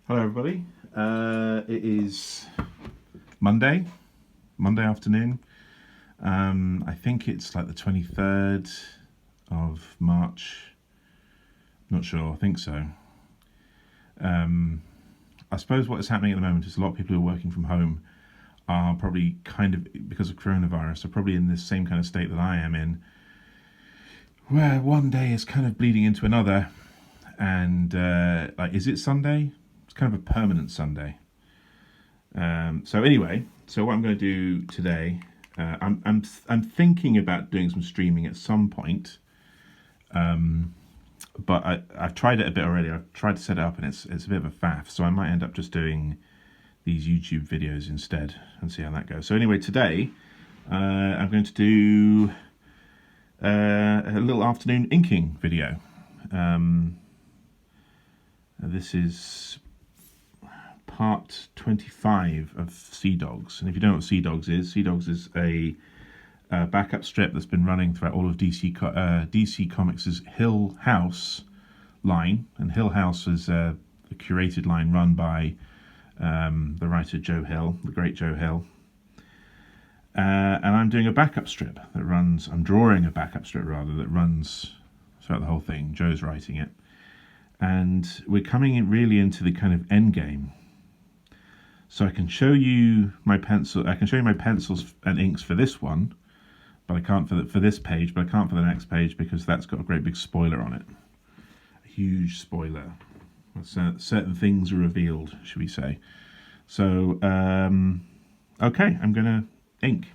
Hello everybody. It is Monday afternoon. I think it's like the 23rd of March. Not sure, I think so. I suppose what is happening at the moment is a lot of people who are working from home are probably kind of, because of coronavirus, are probably in this same kind of state that I am in, where one day is kind of bleeding into another. And is it Sunday? It's kind of a permanent Sunday. So anyway, what I'm going to do today, I'm thinking about doing some streaming at some point, but I've tried it a bit already. I've tried to set it up, and it's a bit of a faff. So I might end up just doing these YouTube videos instead and see how that goes. So anyway, today I'm going to do a little afternoon inking video. This is part 25 of Sea Dogs. And if you don't know what Sea Dogs is a backup strip that's been running throughout all of DC Comics' Hill House line. And Hill House is a curated line run by the writer Joe Hill, the great Joe Hill. And I'm doing a backup strip that runs, I'm drawing a backup strip rather, that runs throughout the whole thing. Joe's writing it. And we're coming in really into the kind of end game. So I can show you my pencil. I can show you my pencils and inks for this one, but I can't for this page. But I can't for the next page because that's got a great big spoiler on it, a huge spoiler. Certain things are revealed, should we say? So okay, I'm gonna ink.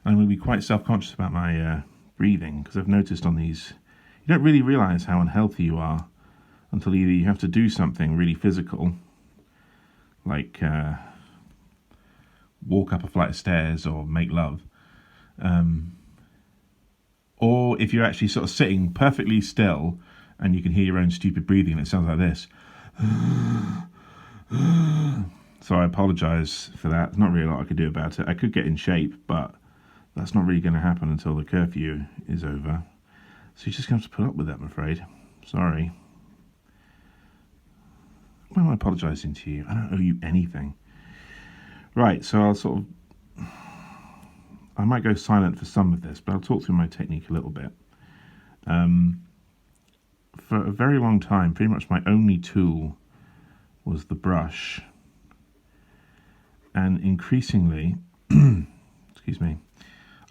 I'm going to be quite self-conscious about my breathing, because I've noticed on these, you don't really realise how unhealthy you are until either you have to do something really physical, like walk up a flight of stairs or make love, or if you're actually sort of sitting perfectly still and you can hear your own stupid breathing and it sounds like this. So I apologise for that. There's not really a lot I could do about it. I could get in shape, but that's not really going to happen until the curfew is over. So you're just going to have to put up with that, I'm afraid. Sorry. Why am I apologising to you? I don't owe you anything. Right, so I might go silent for some of this, but I'll talk through my technique a little bit. For a very long time, pretty much my only tool was the brush. And increasingly, excuse me,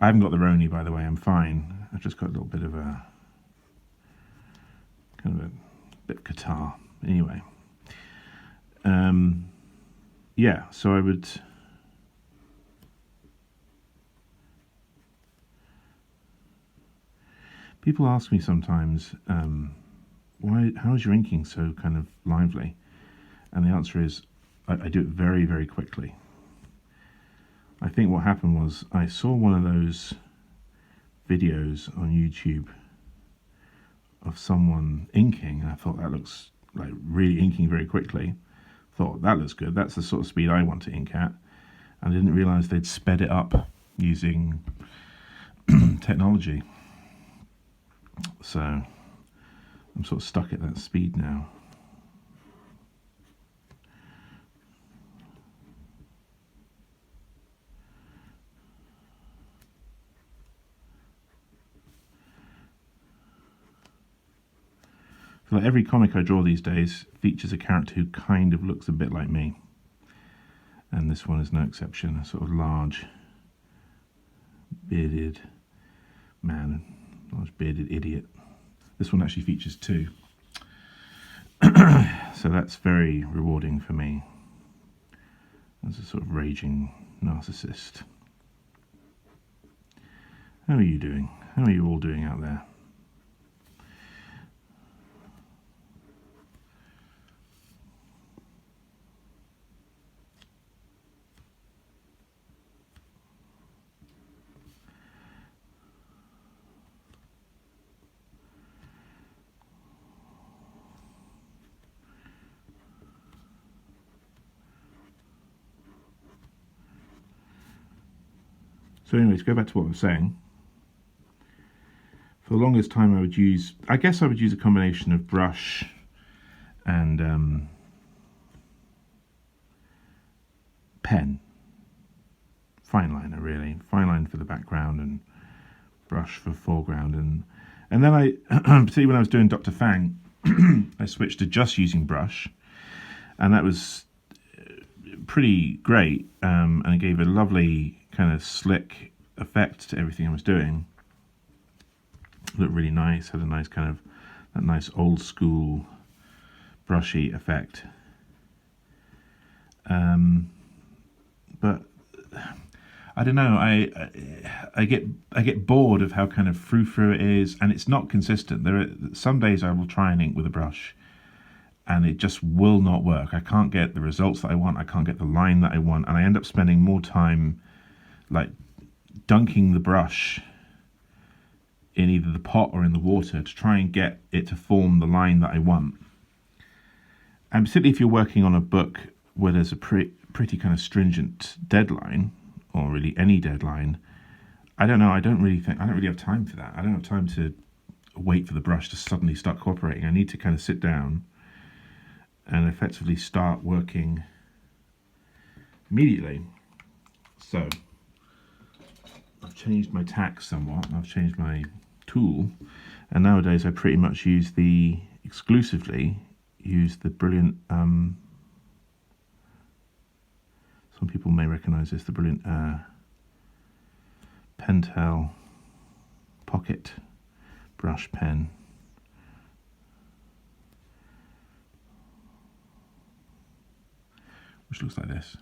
I haven't got the Roni, by the way, I'm fine. I've just got a little bit of a, kind of a bit of catarrh. Anyway. Yeah, so I would... People ask me sometimes, how is your inking so kind of lively? And the answer is, I do it very, very quickly. I think what happened was I saw one of those videos on YouTube of someone inking, and I thought that looks like really inking very quickly. Thought that looks good. That's the sort of speed I want to ink at. And I didn't realise they'd sped it up using technology. So I'm sort of stuck at that speed now. So like every comic I draw these days features a character who kind of looks a bit like me. And this one is no exception, a sort of large bearded man, large bearded idiot. This one actually features two. So that's very rewarding for me as a sort of raging narcissist. How are you doing? How are you all doing out there? So anyway, to go back to what I was saying, for the longest time I would use a combination of brush and pen, fine liner really, fine line for the background and brush for foreground, and then I, particularly when I was doing Dr. Fang, I switched to just using brush, and that was pretty great, and it gave a lovely kind of slick effect to everything I was doing. It looked really nice, had a nice kind of, that nice old school brushy effect. But I don't know, I get bored of how kind of frou-frou it is, and it's not consistent. There are some days I will try and ink with a brush and it just will not work. I can't get the results that I want, I can't get the line that I want, and I end up spending more time like dunking the brush in either the pot or in the water to try and get it to form the line that I want. And particularly if you're working on a book where there's a pretty kind of stringent deadline, or really any deadline, I don't know, I don't really have time for that. I don't have time to wait for the brush to suddenly start cooperating. I need to kind of sit down and effectively start working immediately. So I've changed my tack somewhat, I've changed my tool, and nowadays I pretty much exclusively use the brilliant, some people may recognize this, the brilliant Pentel Pocket brush pen. Which looks like this.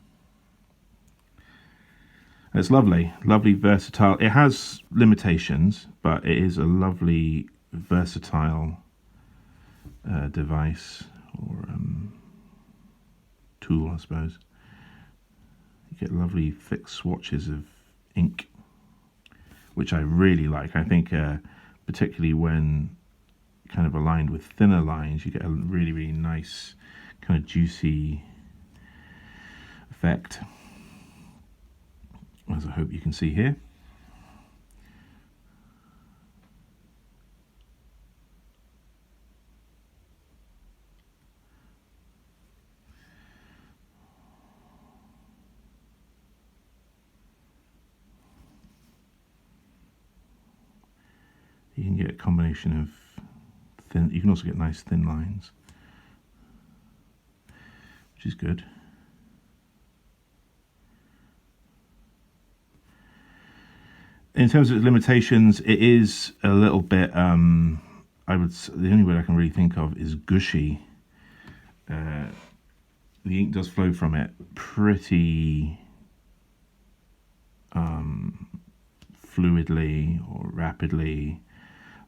It's lovely, versatile. It has limitations, but it is a lovely, versatile device, or tool, I suppose. You get lovely thick swatches of ink, which I really like. I think particularly when kind of aligned with thinner lines, you get a really, really nice kind of juicy effect, as I hope you can see here. You can get a combination of thin, you can also get nice thin lines, which is good. In terms of its limitations, it is a little bit, the only word I can really think of is gushy. The ink does flow from it pretty fluidly or rapidly,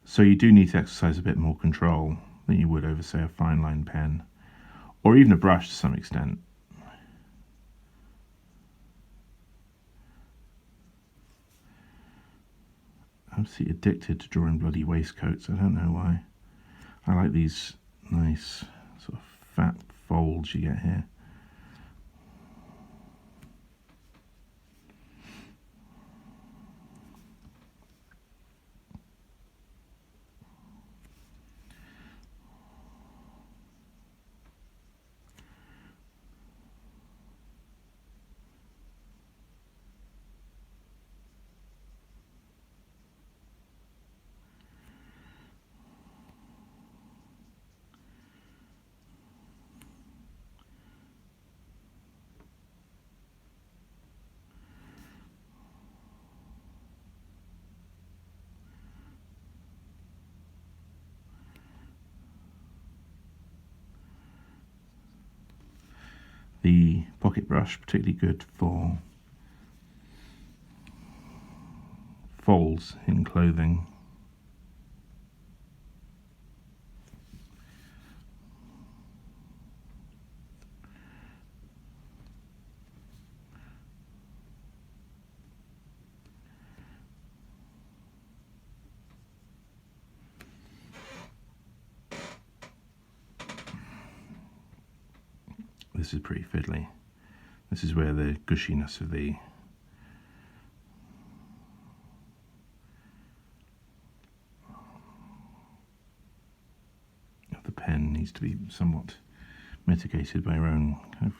so you do need to exercise a bit more control than you would over, say, a fine line pen, or even a brush to some extent. I'm absolutely addicted to drawing bloody waistcoats. I don't know why. I like these nice sort of fat folds you get here. The pocket brush, particularly good for folds in clothing. This is pretty fiddly. This is where the gushiness of the pen needs to be somewhat mitigated by your own kind of.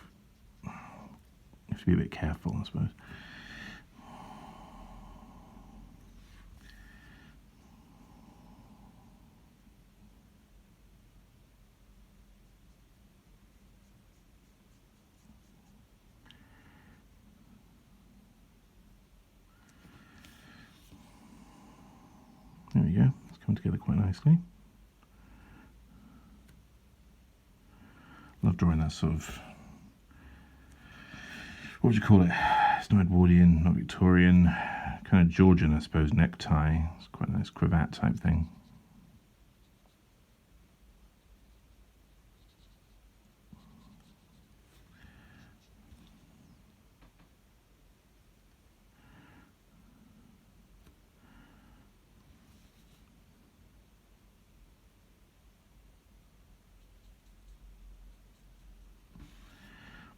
You have to be a bit careful, I suppose. There we go, it's come together quite nicely. Love drawing that sort of, what would you call it? It's not Edwardian, not Victorian, kind of Georgian, I suppose, necktie. It's quite a nice cravat type thing.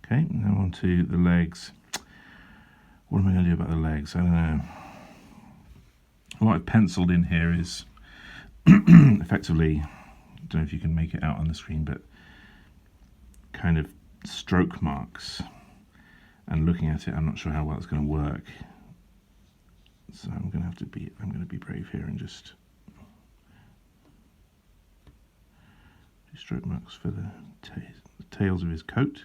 Okay, now on to the legs. What am I going to do about the legs? I don't know. What I've penciled in here is effectively, I don't know if you can make it out on the screen, but kind of stroke marks. And looking at it, I'm not sure how well it's going to work. So I'm going to be brave here and just do stroke marks for the tails of his coat.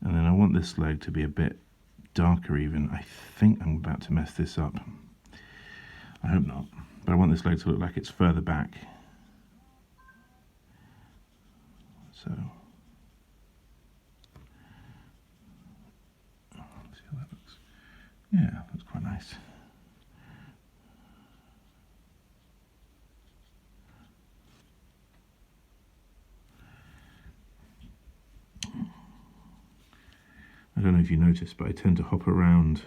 And then I want this leg to be a bit darker even. I think I'm about to mess this up. I hope not. But I want this leg to look like it's further back. So, let's see how that looks. Yeah, that's quite nice. I don't know if you noticed, but I tend to hop around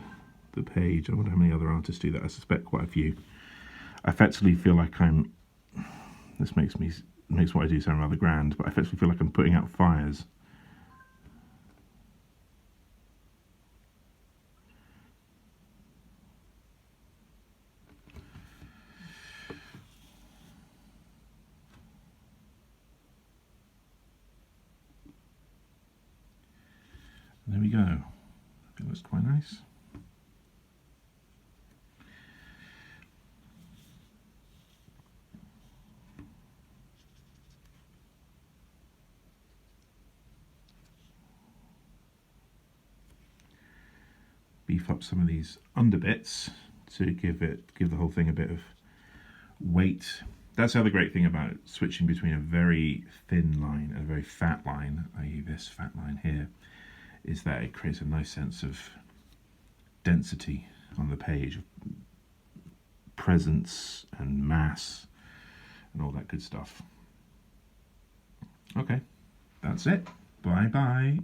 the page. I wonder how many other artists do that. I suspect quite a few. I effectively feel like this makes what I do sound rather grand, but I effectively feel like I'm putting out fires. There we go. I think that's quite nice. Beef up some of these underbits to give the whole thing a bit of weight. That's the other great thing about switching between a very thin line and a very fat line, i.e. this fat line here, is that it creates a nice sense of density on the page, presence and mass and all that good stuff. Okay, that's it. Bye bye.